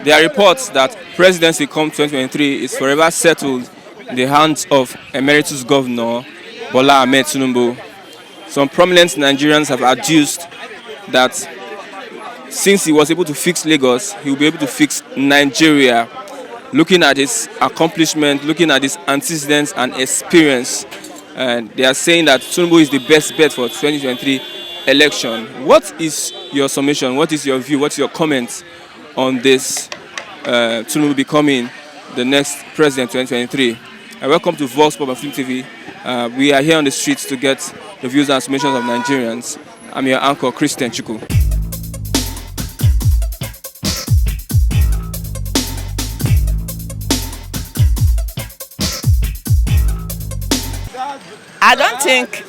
There are reports that presidency come 2023 is forever settled in the hands of Emeritus Governor Bola Ahmed Tinubu. Some prominent Nigerians have adduced that since he was able to fix Lagos, he will be able to fix Nigeria. Looking at his accomplishment, looking at his antecedents and experience, and they are saying that Tinubu is the best bet for 2023 election. What is your summation? What is your view? What's your comment on this Tinubu becoming the next president 2023? Welcome to Vox Pop and Film TV. We are here on the streets to get the views and submissions of Nigerians. I'm your anchor, Christian Chuku. I don't think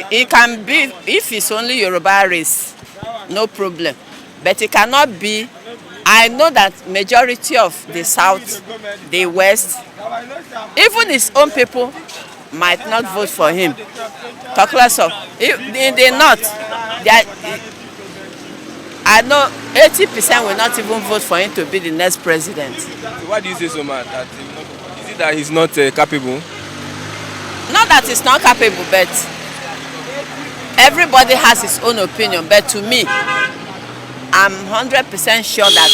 it can be, if it's only Yoruba race, no problem. But it cannot be. I know that majority of the South, the West, even his own people might not vote for him. Talk less of. In the North, I know 80% will not even vote for him to be the next president. So why do you say so much? Is it that he's not capable? Not that he's not capable, but everybody has his own opinion. But to me, I'm 100% sure that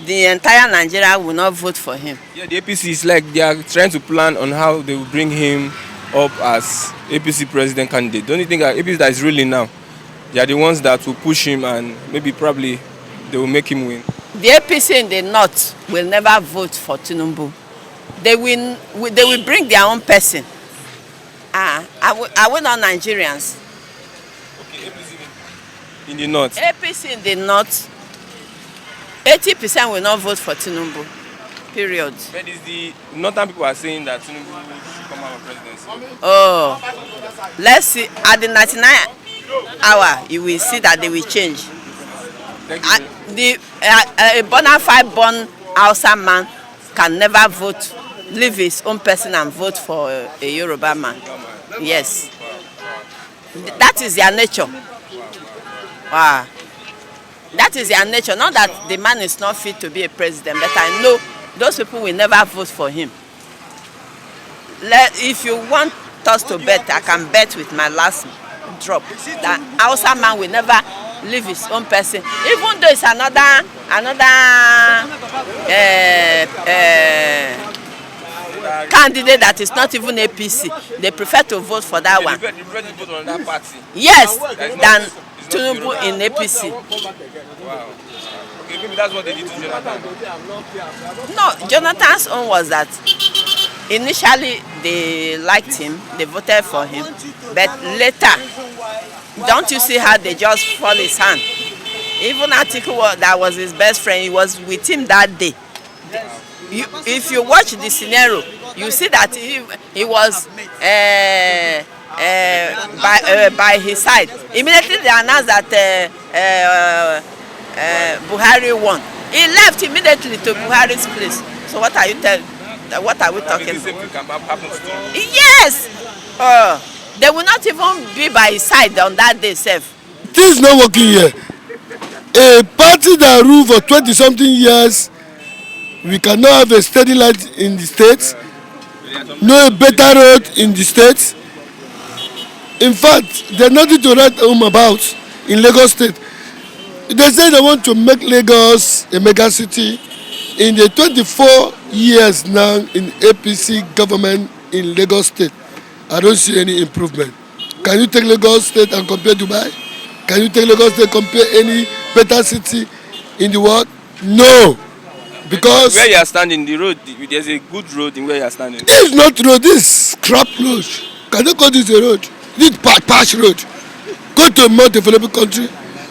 the entire Nigeria will not vote for him. Yeah, the APC is like they are trying to plan on how they will bring him up as APC president candidate. Don't you think that APC that is ruling now, they are the ones that will push him and maybe probably they will make him win? The APC in the North will never vote for Tinubu. They will bring their own person. I will not Nigerians. Okay, APC in the North. APC in the North, 80% will not vote for Tinubu. Period. But is the northern people are saying that Tinubu should come out of presidency? Oh, let's see. At the 99th hour, you will see that they will change. A bona fide born Hausa man can never vote, leave his own person and vote for a Yoruba man. Yes. That is their nature. Wow. That is their nature. Not that the man is not fit to be a president, but I know those people will never vote for him. If you want us to bet, I can bet with my last drop that Hausa man will never leave his own person, even though it's another candidate that is not even APC. They prefer to vote for that one. They prefer to vote on that party. Yes, than Tinubu in APC. Wow. Okay, maybe that's what they did to Jonathan. No, Jonathan's own was that initially they liked him, they voted for him, but later, don't you see how they just fall his hand? Even Atiku, that was his best friend, he was with him that day. If you watch the scenario, you see that he was by his side. Immediately they announced that Buhari won. He left immediately to Buhari's place. So what are you telling? What are we talking about? Yes! They will not even be by his side on that day itself. This is not working here. A party that ruled for 20-something years, we cannot have a steady light in the states, no better road in the states. In fact, there's nothing to write home about in Lagos State. They say they want to make Lagos a mega city. In the 24 years now in APC government in Lagos State, I don't see any improvement. Can you take Lagos State and compare Dubai? Can you take Lagos State and compare any better city in the world? No. Because where you are standing, the road, there's a good road in where you are standing. This is not road, this is crap road. Can you call this a road? This is patch road. Go to a more developed country.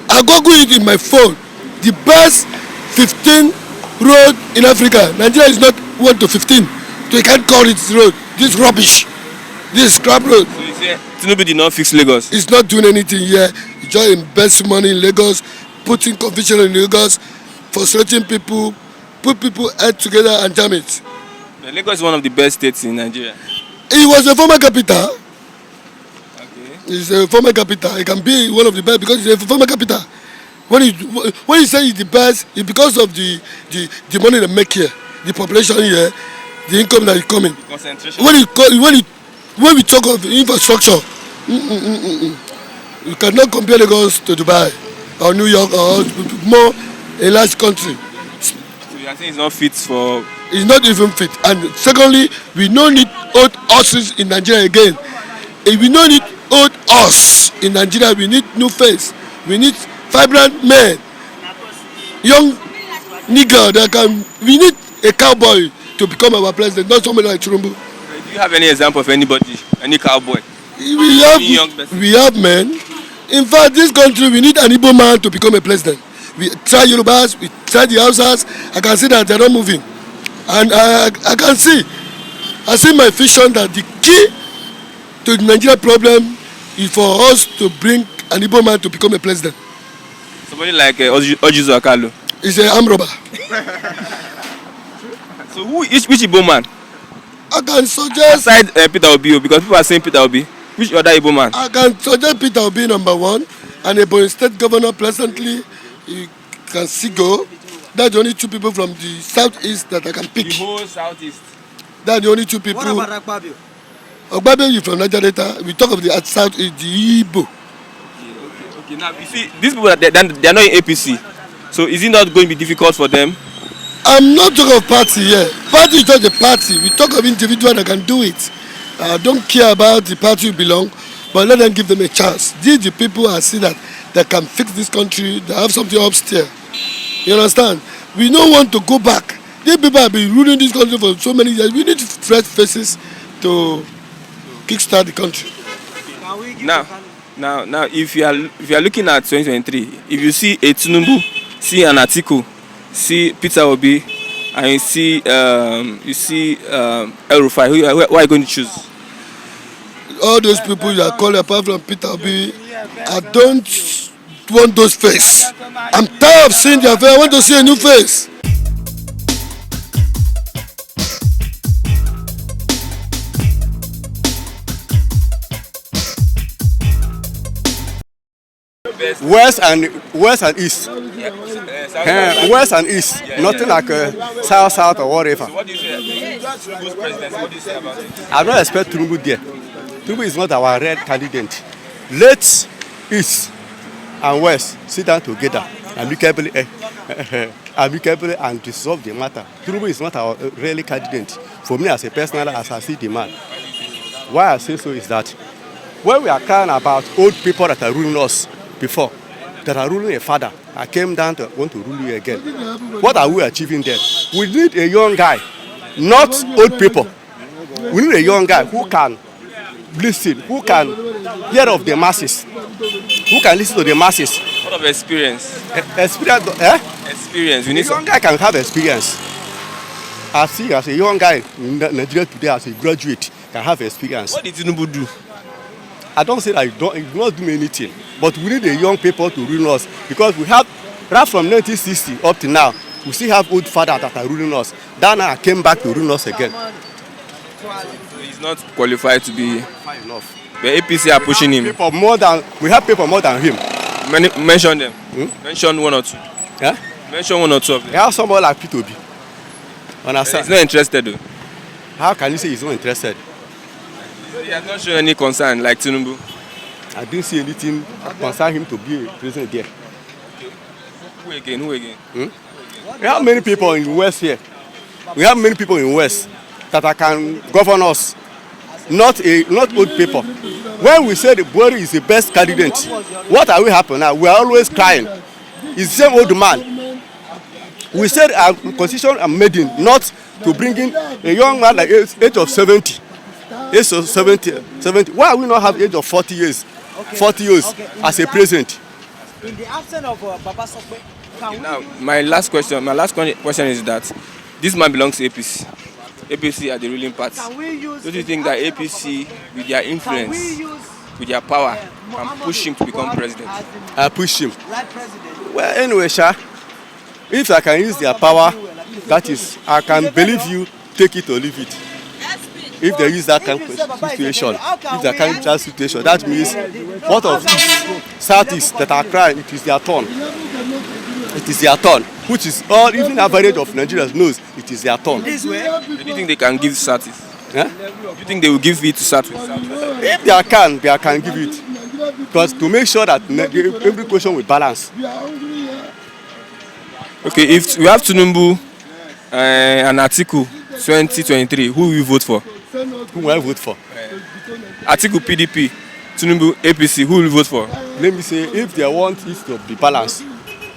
I Google it in my phone. The best 15 road in Africa. Nigeria is not 1 to 15. So you can't call it road. This is rubbish. This is crap road. So you say Tinubu did not fix Lagos? It's not doing anything here. He just invest money in Lagos, putting confusion in Lagos, frustrating people, put people head together and jam it. Lagos is one of the best states in Nigeria. It was a former capital. Okay. It's a former capital. It can be one of the best because it's a former capital. When you say it's the best, it's because of the money they make here, the population here, the income that is coming. Concentration. When we talk of infrastructure, you cannot compare Lagos to Dubai or New York or more a large country. So you are saying it's not fit for. It's not even fit. And secondly, we don't need old horses in Nigeria again. If we don't need old horse in Nigeria, we need new face. We need vibrant men, young nigger that can. We need a cowboy to become our president, not somebody like Tinubu. Do you have any example of anybody, any cowboy? We have men. In fact, this country, we need an Igbo man to become a president. We try Yorubas, we try the Hausas. I can see that they're not moving. And I can see, I see my vision that the key to the Nigeria problem is for us to bring an Igbo man to become a president. Somebody like Ojizo Akalo. He's an armed robber. So which Igbo man? I can suggest... Aside Peter Obi, because people are saying Peter Obi. Which other Igbo man? I can suggest Peter Obi number one, and a state governor presently, you can see go. That's the only two people from the southeast that I can pick. The whole southeast. That's the only two people. What about Akpabio? Akpabio is from Niger Delta. We talk of the southeast, the Igbo. Okay. Now you see, these people they are not in APC. So is it not going to be difficult for them? I'm not talking of party here. Party is not a party. We talk of individual that can do it. I don't care about the party you belong, but let them give them a chance. These the people I see that they can fix this country. They have something upstairs. You understand? We don't want to go back. These people have been ruling this country for so many years. We need fresh faces to kickstart the country. Now, if you are looking at 2023, if you see a Tinubu, see an Atiku, see Peter Obi, and you see El Rufai, who are you going to choose? All those people you are calling apart from Peter Obi, I don't want those faces. I'm tired of seeing their face. I want to see a new face. West and east. West and east. Nothing like south or whatever. So what do you say? Tinubu's presidency, what do you say about it? I don't expect Tinubu there. Tinubu is not our red candidate. Let east and west sit down together amicably and resolve the matter. Tinubu is not our really candidate. For me as a personal, as I see the man. Why I say so is that when we are crying about old people that are ruling us before, that are ruling a father, I came down to want to rule you again. What are we achieving there? We need a young guy, not old people. We need a young guy who can listen, who can hear of the masses, who can listen to the masses. What of experience? Experience, Experience. We need a young guy can have experience. I see as a young guy in Nigeria today, as a graduate, can have experience. What did Tinubu do? I don't say that he did not do anything, but we need the young people to rule us because we have, right from 1960 up to now, we still have old fathers that are ruling us. Then I came back to rule us again. So he's not qualified to be. Fine enough. The APC are pushing him. We have people more than him. Mention them. Mention one or two. Yeah? Mention one or two of them. We have somebody like Peter Obi. Understand? He's not interested though. How can you say he's not interested? He has not shown any concern like Tinubu. I didn't see anything concern him to be a president there. Who again? We have many people in the West here. We have many people in the West that can govern us, not old people. When we say the Buhari is the best candidate, what are we happening now? We are always crying. It's the same old man. We said our constitution are made in not to bring in a young man like age of 70. Age of 70. Why we not have age of 40 years? 40 years as a president. In the absence of Baba Sokwe, Now, my last question is that this man belongs to APC. APC are the ruling party. Don't you think that APC, with their influence, with their power, can push him to become president? I push him. Well, anyway, Sha, if I can use their power, that is, I can believe you, take it or leave it. If they use that kind of situation, that means what of Southeast that are crying, it is their turn. it is their turn, which is all, even average of Nigerians knows it is their turn. This way. Do you think they can give Satis? Yeah? Do you think they will give it to Satis? If they can give it. Because to make sure that every question will balance. Okay, if we have Tinubu and Atiku 2023, who will you vote for? Who will I vote for? Atiku PDP, Tinubu APC, who will you vote for? Let me say, if they want it to be balanced,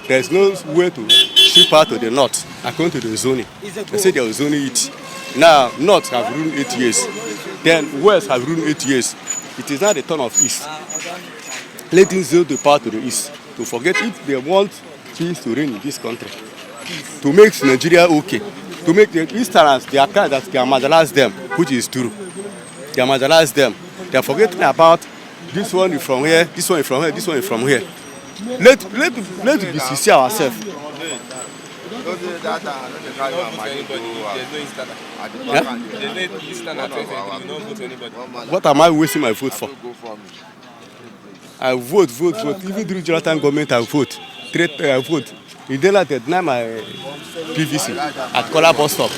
there is no way to ship out to the north according to the zoning. They say they will zone it. Now, north have ruled 8 years. Then west have ruled 8 years. It is now the turn of east. Let them zone the power to the east. To forget if they want peace to reign in this country. To make Nigeria okay. To make the Easterners, they are kind that they marginalize them, which is true. They marginalize them. They are forgetting about this one is from here, this one is from here, this one is from here. Let's be sincere ourselves. What am I wasting my vote for? I vote. Even during Jonathan government, I vote. I vote. In daylight, I deny my PVC at Kola bus stop.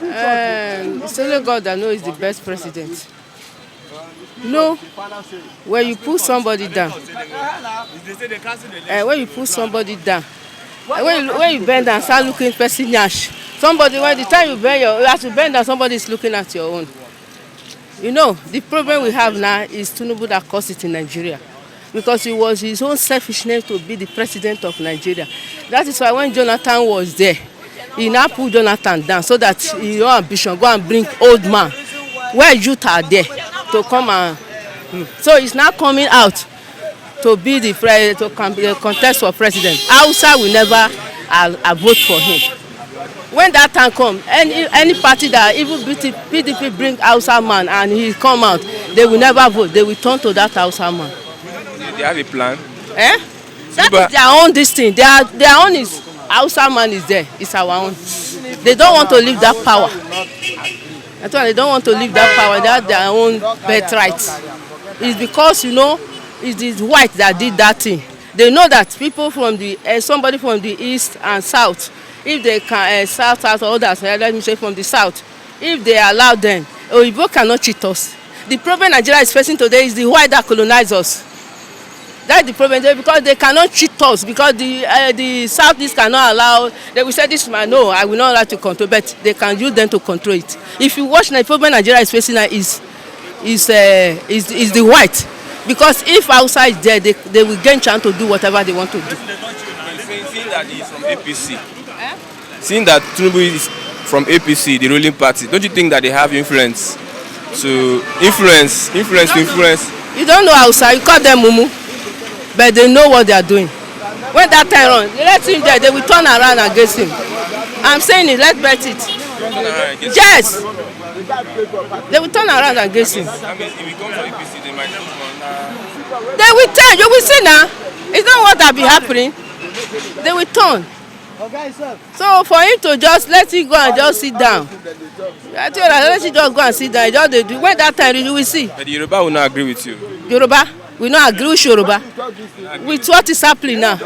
It's only God that knows the best president. No, when you put somebody down, when you bend and start looking person nyash, somebody, when the time you have to bend down, somebody is looking at your own. You know, the problem we have now is Tinubu that caused it in Nigeria. Because it was his own selfishness to be the president of Nigeria. That is why when Jonathan was there, he now put Jonathan down so that his own ambition go and bring old man where youth are there to come and so he's now coming out to be the contest for president. Hausa will never vote for him. When that time comes, any party that even PDP bring Hausa man and he come out, they will never vote. They will turn to that Hausa man. They have a plan. That is their own this thing. Their own is Hausa man is there. It's our own. They don't want to leave that power. That's why they don't want to leave that power. They have their own birthright. It's because, you know, it's the white that did that thing. They know that people from the somebody from the east and south, if they can south or others, let me say from the south, if they allow them, Oyibo cannot cheat us. The problem Nigeria is facing today is the white that colonize us. That's the problem there, because they cannot cheat us, because the southeast cannot allow. They will say this man, no, I will not allow to control, but they can use them to control it. If you watch the problem Nigeria is facing now is the white, because if Hausa is there, they will gain chance to do whatever they want to do. Seeing that he is from APC, seeing that Tinubu is from APC, the ruling party, don't you think that they have influence to influence? You don't know Hausa, you call them mumu. But they know what they are doing. When that time runs, they let him there, they will turn around against him. I'm saying it, let's bet it. Yes! They will turn around against him. I mean, if he comes to APC, they might vote for They will turn, you will see now. It's not what that be happening. They will turn. So for him to just let him go and just sit down. I tell you that, let him just go and sit down. Just they do. When that time you will see. But the Yoruba will not agree with you. Yoruba? We don't agree with Yoruba. With what is happening now.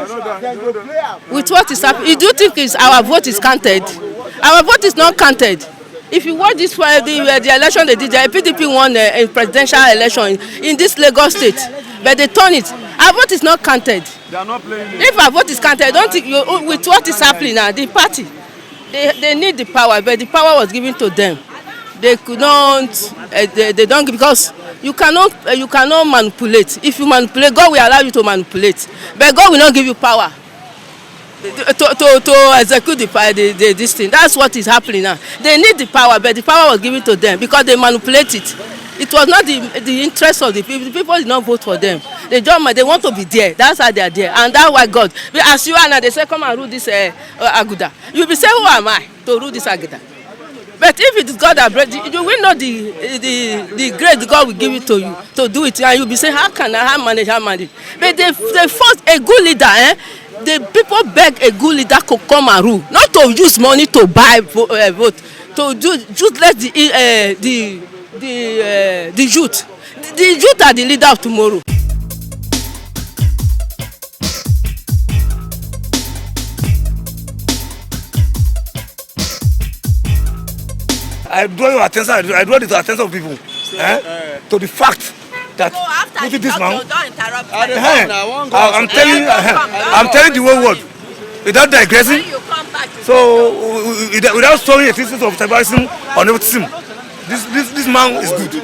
With what is happening. You do think our vote is counted? Our vote is not counted. If you watch this the election they did, the PDP won a presidential election in this Lagos state. But they turn it. Our vote is not counted. If our vote is counted, I don't think with what is happening now, the party, they need the power, but the power was given to them. They could not, they don't, because you cannot manipulate. If you manipulate, God will allow you to manipulate, but God will not give you power to execute this thing. That's what is happening now. They need the power, but the power was given to them because they manipulate it. It was not the interest of the people. The people did not vote for them. They want to be there. That's why they are there, and that's why God. As you are now, they say, come and rule this Aguda. You'll be saying, who am I to rule this Aguda? But if it is God that brought you will know the grace God will give it to you to do it, and you'll be saying, how can I manage? But they force a good leader. The people beg a good leader to come and rule, not to use money to buy vote, to do just let the youth are the leader of tomorrow. I draw your attention. I draw the attention of people to the fact that So after this man. don't interrupt. I'm telling the whole world without digressing. When you come back, So without showing a thesis of tribalism or nepotism, this man is good.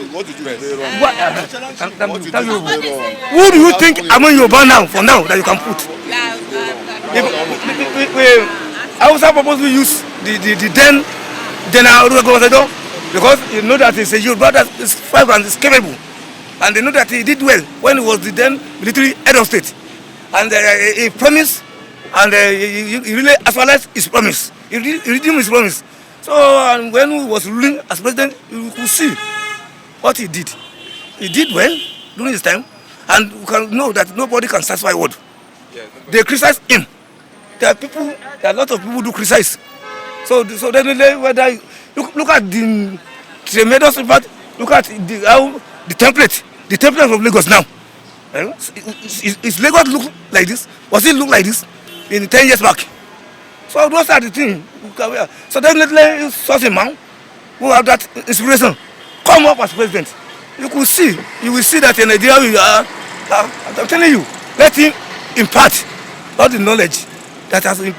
Who do you think among Yoruba now for now that you can put? I was supposed to use the then general because you know that it's a Yoruba that is five and is capable, and they know that he did well when he was the then military head of state, and he promised, and he really actualized his promise. He redeemed his promise. So and when he was ruling as president, you could see what he did. He did well during his time, and you can know that nobody can satisfy word. They criticize him. There are a lot of people who do criticize. So then whether look at the tremendous impact. Look at the template of Lagos now. Is Lagos look like this? Was it look like this in 10 years back? So those are the things. So definitely such a man who have that inspiration come up as president. You will see that in Nigeria we are. I'm telling you, let him impart all the knowledge that has been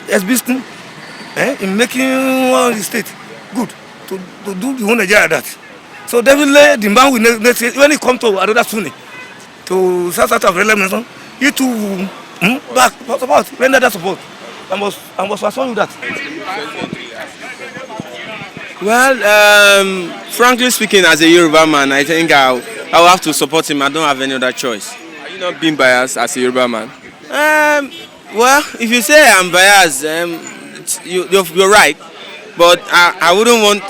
in making the state good to do the whole Nigeria that. So definitely the man will when he come to another Sunni to South of Relation, he too back support, render that support. I must assure you that. Well, frankly speaking, as a Yoruba man, I think I'll have to support him. I don't have any other choice. Are you not being biased as a Yoruba man? Well, if you say I'm biased, you're right. But I wouldn't want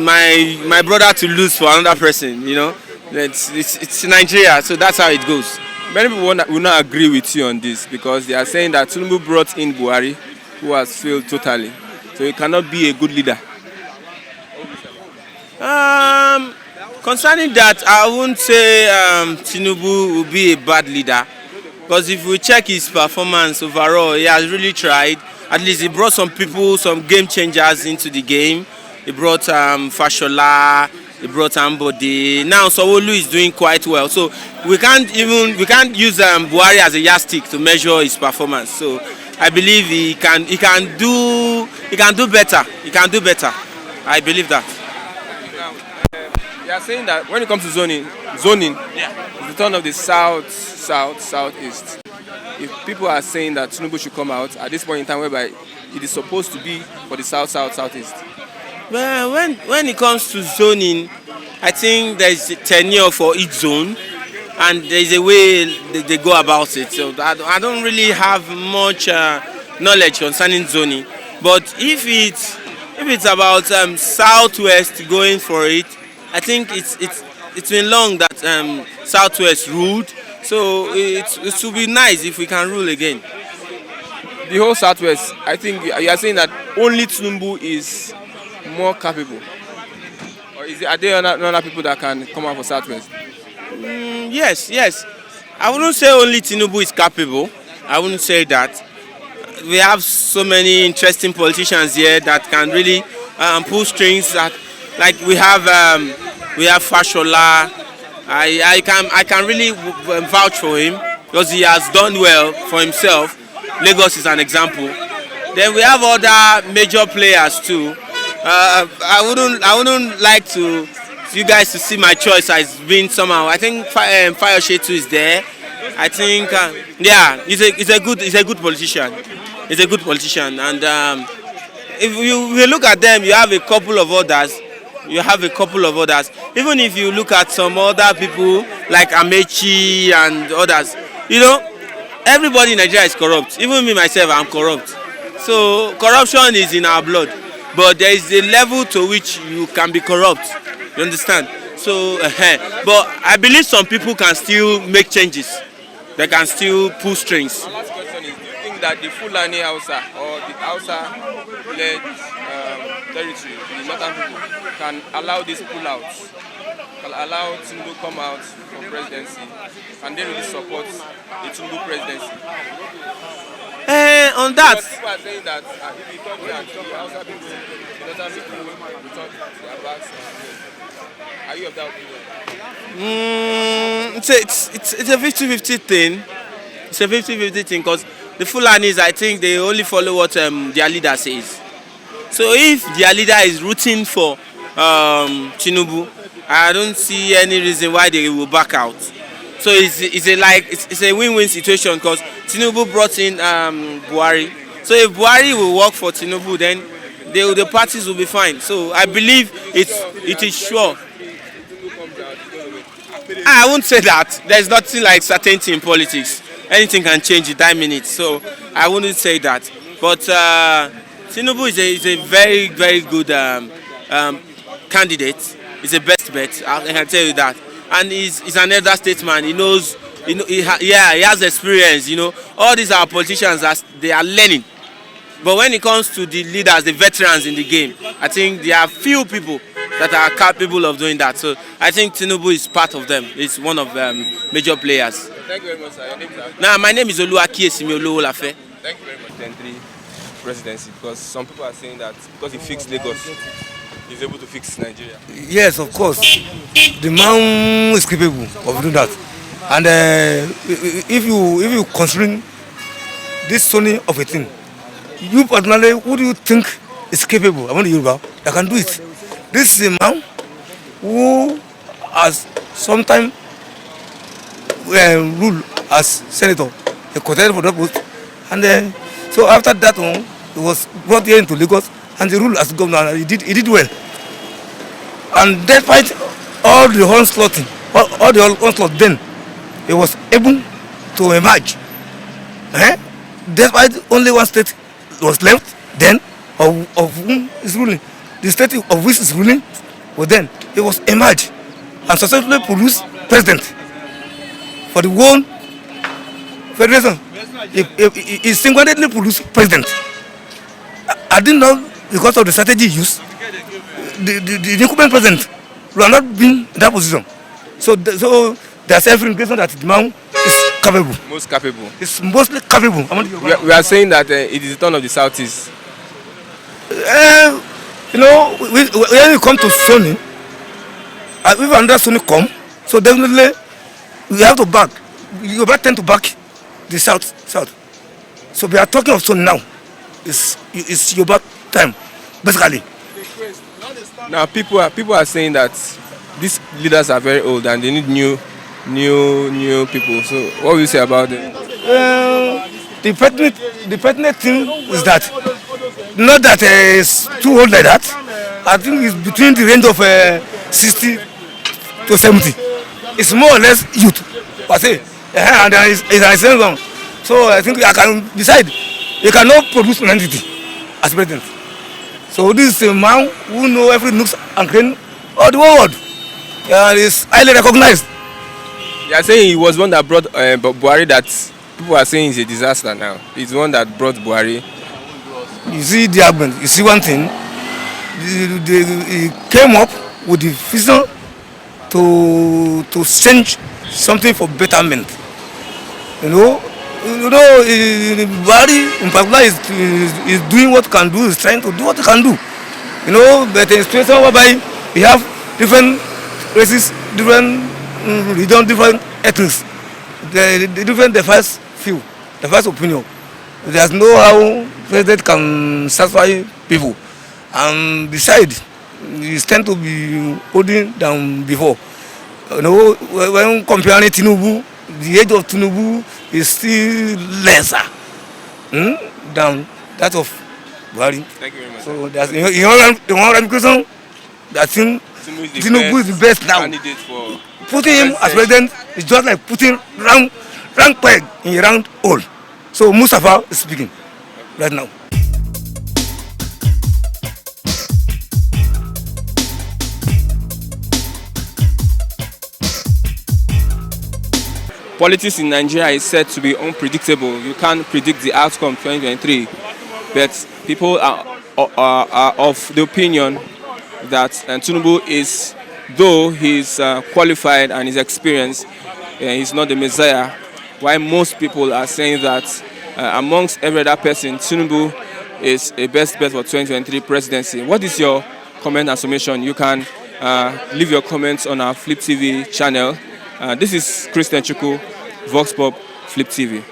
my brother to lose for another person. You know, it's Nigeria, so that's how it goes. Many people will not agree with you on this because they are saying that Tinubu brought in Buhari, who has failed totally. So he cannot be a good leader. Concerning that, I wouldn't say Tinubu will be a bad leader. Because if we check his performance overall, he has really tried. At least he brought some people, some game changers into the game. He brought Fashola, he brought Ambode. Now Sanwo-Olu is doing quite well. So we can't use Buhari as a yardstick to measure his performance. So I believe he can do better. He can do better. I believe that. They are saying that when it comes to zoning is the turn of the southeast. If people are saying that Tinubu should come out at this point in time, whereby it is supposed to be for the southeast. Well, when it comes to zoning, I think there is a tenure for each zone, and there is a way they go about it. So I don't really have much knowledge concerning zoning. But if it's about southwest going for it, I think it's been long that southwest ruled. So it would be nice if we can rule again. The whole southwest, I think you are saying that only Tinubu is more capable, or are there other people that can come out for southwest? Yes. I wouldn't say only Tinubu is capable. I wouldn't say that. We have so many interesting politicians here that can really pull strings. That, like we have Fashola. I can really vouch for him because he has done well for himself. Lagos is an example. Then we have other major players too. I wouldn't like you guys to see my choice as being somehow. I think Fayose too is there. I think he's a good politician. He's a good politician, and if you look at them, you have a couple of others. Even if you look at some other people like Amechi and others, everybody in Nigeria is corrupt. Even me myself, I'm corrupt. So corruption is in our blood. But there is a level to which you can be corrupt. You understand? So, but I believe some people can still make changes. They can still pull strings. My last question is, do you think that the Fulani Hausa or the Hausa-led territory, the northern people, can allow these pull-outs, can allow Tinubu come out for presidency, and they really support the Tinubu presidency? On that, people are saying that if you talk to the Hausa people, Are you of that opinion? It's a 50-50 thing. It's a 50-50 thing because the Fulanis, I think they only follow what their leader says. So if their leader is rooting for Tinubu, I don't see any reason why they will back out. So it's a win-win situation because Tinubu brought in Buhari. So if Buhari will work for Tinubu, then the parties will be fine. So I believe it is sure. I won't say that. There's nothing like certainty in politics. Anything can change in 10 minutes. So I wouldn't say that. But Tinubu is a very, very good candidate. He's a best bet. I can tell you that. And he's an elder statesman. He knows. He has experience. All these are politicians that they are learning. But when it comes to the leaders, the veterans in the game, I think there are few people that are capable of doing that. So I think Tinubu is part of them. He's one of major players. Thank you very much, sir. Your name, sir? Now, my name is Oluwakiyesimi Olowolafe. Thank you very much. 2023 presidency, because some people are saying that because he fixed Lagos, he's able to fix Nigeria. Yes, of course. The man is capable of doing that. And if you considering this Sony of a thing, you personally, who do you think is capable among the Yoruba that can do it? This is a man who has sometimes ruled as senator, he contested for that post, and so after that one, he was brought here into Lagos and he ruled as governor, and he did well. And despite all the onslaught, all the onslaught, then he was able to emerge. Despite only one state was left then of whom is ruling, the state of which is ruling, well then he was emerged and successfully produced president for the whole federation. He single-handedly produced president. I didn't know because of the strategy used, the incumbent president will not be in that position. So there's every indication that the man is capable. Most capable. It's mostly capable. We are saying that it is the turn of the Southeast. When you come to Sony, if another Sony come, so definitely we have to back. You better tend to back the South. So we are talking of Sony now. It's your back time, basically. Now people are saying that these leaders are very old and they need new people. So what will you say about them? The pertinent thing is that not that it's too old like that. I think it's between the range of 60 to 70. It's more or less youth, per se. And it's an excellent one. So I think I can decide. You cannot produce an entity as president. So this is a man who knows every nook and cranny of the world. And is highly recognized. They are saying he was one that brought Buhari, that people are saying is a disaster now. He's the one that brought Buhari. You see the argument. You see one thing. He came up with the vision to change something for betterment. Buhari in particular is doing what can do. Is trying to do what he can do. But in a situation whereby we have different races, different religion, different ethnics, the different diverse view, diverse opinion. There's no how president can satisfy people. And besides, he tend to be holding down before. When comparing Tinubu, the age of Tinubu is still lesser than that of Buhari. Thank you very much. So there's in one ramification, that Tinubu is the best now. For Putting him as president is just like putting round peg in a round hole. So Mustafa is speaking right now. politics in Nigeria is said to be unpredictable. You can't predict the outcome 2023, but people are of the opinion that Tinubu is, though he's qualified and is experienced, he's not the Messiah. While most people are saying that amongst every other person, Tinubu is a best bet for 2023 presidency. What is your comment and summation? You can leave your comments on our Flip TV channel. This is Christian Chuku, Vox Pop Flip TV.